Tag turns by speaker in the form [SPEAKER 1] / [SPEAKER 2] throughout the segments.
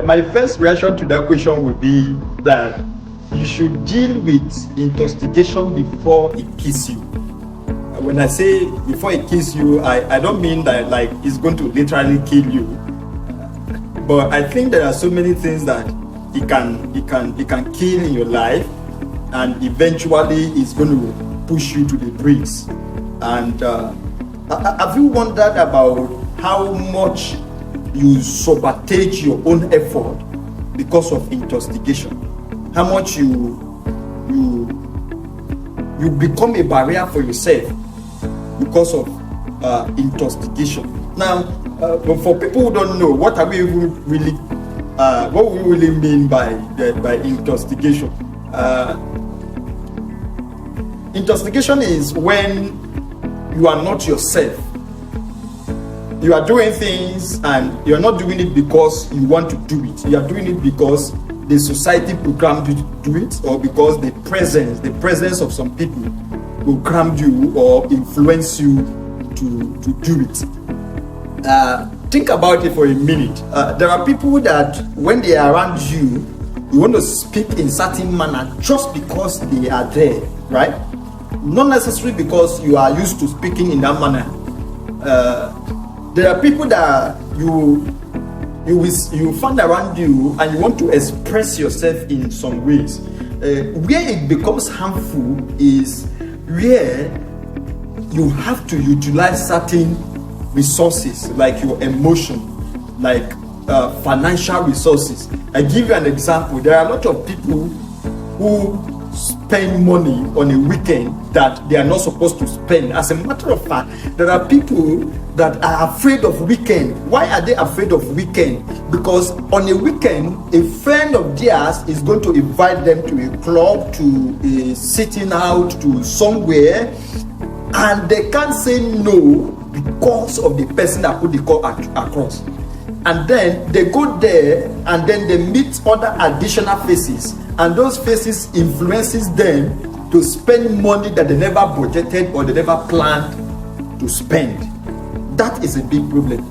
[SPEAKER 1] My first reaction to that question would be that you should deal with intoxication before it kills you. When I say before it kills you, I don't mean that like it's going to literally kill you. But I think there are so many things that it can kill in your life, and eventually it's going to push you to the brink. And have you wondered about how much you sabotage your own effort because of intoxication? How much you become a barrier for yourself because of intoxication. Now, for people who don't know, what we really mean by intoxication? Intoxication is when you are not yourself. You are doing things and you are not doing it because you want to do it. You are doing it because the society programmed you to do it, or because the presence of some people programmed you or influence you to do it. Think about it for a minute. There are people that when they are around you, you want to speak in certain manner just because they are there, right? Not necessarily because you are used to speaking in that manner. There are people that you find around you and you want to express yourself in some ways. Where it becomes harmful is where you have to utilize certain resources, like your emotion, like financial resources. I give you an example. There are a lot of people who spend money on a weekend that they are not supposed to spend. As a matter of fact, there are people that are afraid of weekend. Why are they afraid of weekend? Because on a weekend, a friend of theirs is going to invite them to a club, to a sitting out, to somewhere, and they can't say no because of the person that put the call across. And then they go there and then they meet other additional faces, and those faces influences them to spend money that they never budgeted or they never planned to spend. That is a big problem.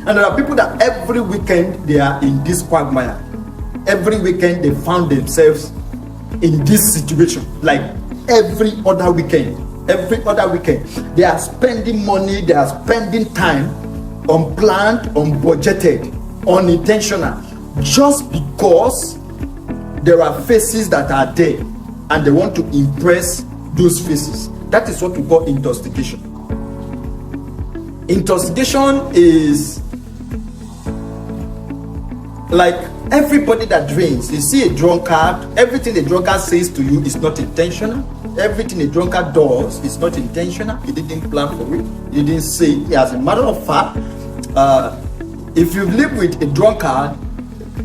[SPEAKER 1] And there are people that every weekend they are in this quagmire. Every weekend they found themselves in this situation. Like every other weekend they are spending money, they are spending time, unplanned, unbudgeted, unintentional, just because there are faces that are there and they want to impress those faces. That is what we call intoxication. Intoxication is like everybody that drinks. You see a drunkard, everything a drunkard says to you is not intentional. Everything a drunkard does is not intentional. He didn't plan for it. He didn't say it. As a matter of fact, if you live with a drunkard,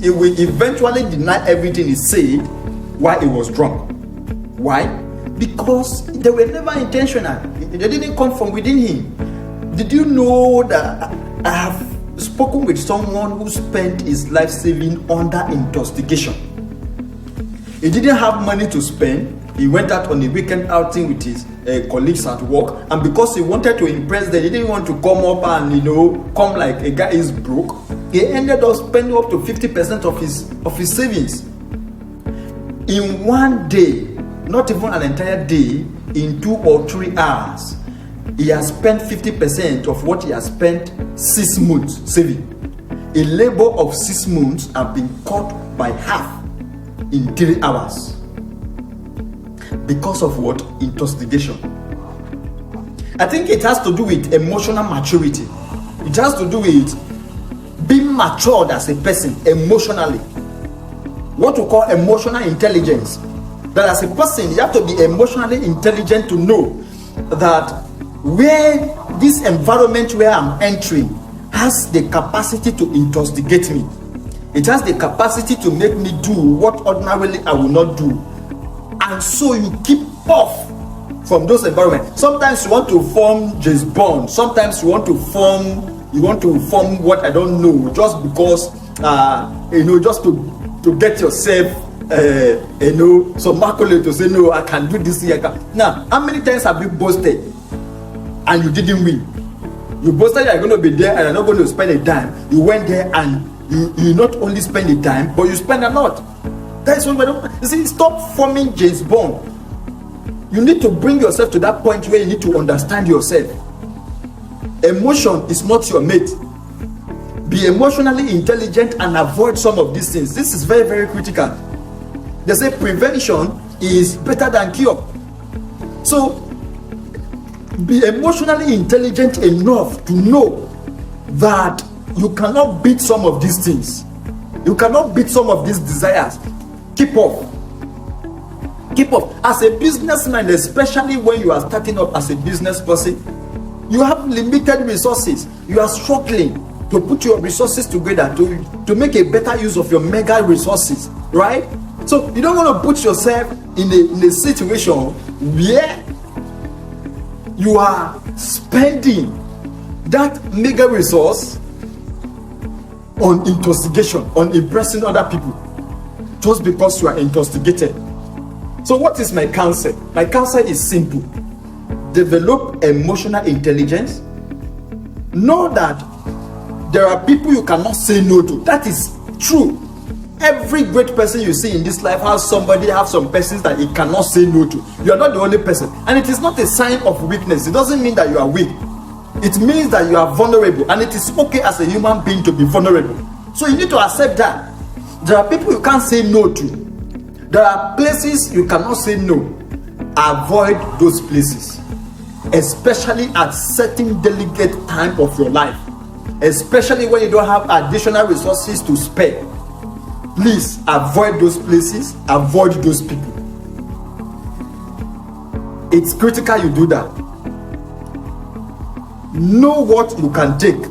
[SPEAKER 1] he will eventually deny everything he said while he was drunk. Why? Because they were never intentional. They didn't come from within him. Did you know that I have spoken with someone who spent his life saving under intoxication? He didn't have money to spend. He went out on a weekend outing with his colleagues at work, and because he wanted to impress them, he didn't want to come up and come like a guy is broke. He ended up spending up to 50% of his savings in one day, not even an entire day, in 2 or 3 hours. He has spent 50% of what he has spent 6 months saving. A labor of 6 months have been cut by half in 3 hours. Because of what? Intoxication. I think it has to do with emotional maturity. It has to do with being matured as a person emotionally. What we call emotional intelligence. That as a person, you have to be emotionally intelligent to know that where this environment where I'm entering has the capacity to intoxicate me. It has the capacity to make me do what ordinarily I will not do. And so you keep off from those environments. Sometimes you want to form James Bond. Sometimes you want to form what I don't know, just because just to get yourself some accolade to say no, I can do this here. Now, how many times have you boasted and you didn't win? You boasted you're going to be there and you're not going to spend a dime. You went there and you not only spend the time, but you spend a lot. That's what we don't. You see, stop forming James Bond. You need to bring yourself to that point where you need to understand yourself. Emotion is not your mate. Be emotionally intelligent and avoid some of these things. This is very, very critical. They say prevention is better than cure. So be emotionally intelligent enough to know that you cannot beat some of these things. You cannot beat some of these desires. Keep off. Keep off. As a businessman, especially when you are starting up as a business person, you have limited resources. You are struggling to put your resources together to make a better use of your mega resources, right? So you don't want to put yourself in a situation where you are spending that mega resource on intoxication, on impressing other people, just because you are intoxicated. So what is my counsel? My counsel is simple. Develop emotional intelligence. Know that there are people you cannot say no to. That is true. Every great person you see in this life have some persons that he cannot say no to. You are not the only person. And it is not a sign of weakness. It doesn't mean that you are weak. It means that you are vulnerable. And it is okay as a human being to be vulnerable. So you need to accept that. There are people you can't say no to. There are places you cannot say no. Avoid those places. Especially at certain delicate time of your life. Especially when you don't have additional resources to spare. Please avoid those places, avoid those people. It's critical you do that. Know what you can take.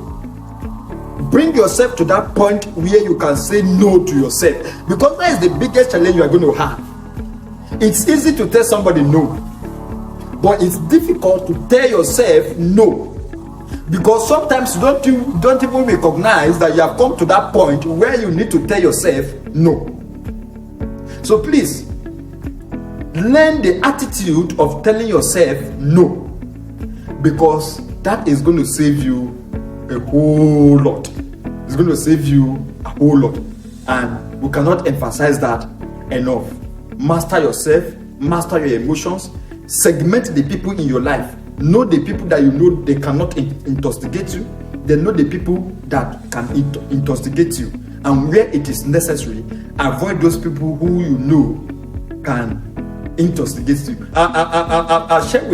[SPEAKER 1] Bring yourself to that point where you can say no to yourself, because that is the biggest challenge you are going to have. It's easy to tell somebody no, but it's difficult to tell yourself no. Because sometimes you don't even recognize that you have come to that point where you need to tell yourself no. So please, learn the attitude of telling yourself no. Because that is going to save you a whole lot. It's going to save you a whole lot. And we cannot emphasize that enough. Master yourself, master your emotions, segment the people in your life. Know the people that you know they cannot intoxicate you. Then know the people that can intoxicate you. And where it is necessary, avoid those people who you know can intoxicate you. I share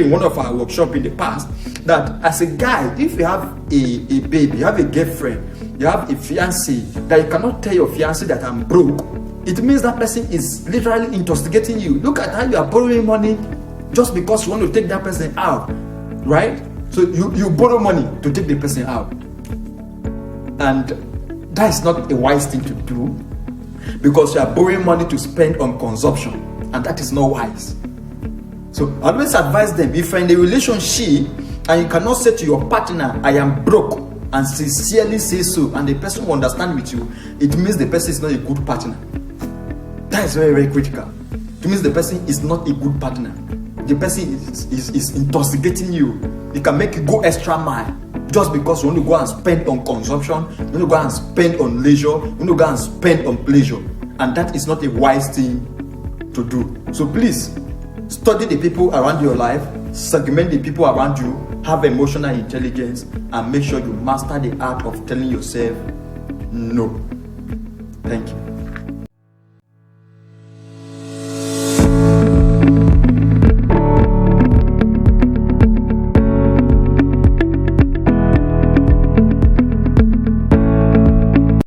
[SPEAKER 1] in one of our workshops in the past that as a guy, if you have a baby, you have a girlfriend, you have a fiancé, that you cannot tell your fiancé that I'm broke, it means that person is literally intoxicating you. Look at how you are borrowing money just because you want to take that person out, right? So you borrow money to take the person out. And that is not a wise thing to do, because you are borrowing money to spend on consumption, and that is not wise. So I always advise them, if you're in a relationship and you cannot say to your partner, I am broke, and sincerely say so, and the person will understand with you, it means the person is not a good partner. That is very, very critical. It means the person is not a good partner. The person is intoxicating you. It can make you go extra mile just because you want to go and spend on consumption, you want to go and spend on leisure, you want to go and spend on pleasure. And that is not a wise thing to do. So please, study the people around your life, segment the people around you, have emotional intelligence, and make sure you master the art of telling yourself no. Thank you.